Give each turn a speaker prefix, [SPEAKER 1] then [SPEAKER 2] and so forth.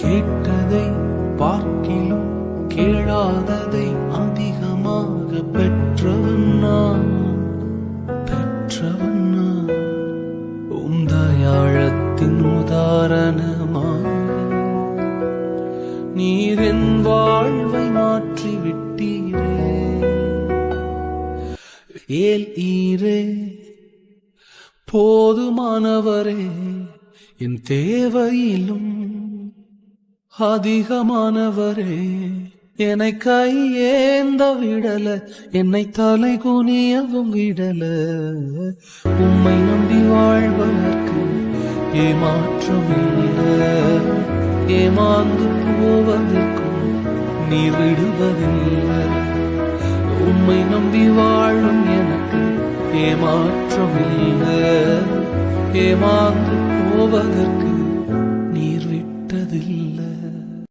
[SPEAKER 1] கேட்டதை பார்க்கிலும் கேளாததை அதிகமாக பெற்றவன் நான் உந்தயாழத்தின் உதாரணமாக நீர் என் வாழ்வை மாற்றி விட்டீரே. ஏல் ஈரே போதுமானவரே, என் தேவையிலும் அதிகமானவரே. என்னை கையேந்த விடல, என்னை தலை குனியவும் விடல. உம்மை நம்பி வாழ்வதற்கு ஏமாற்றமில்லை, ஏமாந்து போவதற்கும் நீ விடுவதில்லை. உம்மை நம்பி வாழும் எனக்கு ஏமாற்றமில்லை, ஏமாந்து போவதற்கு நீர் விட்டதில்லை.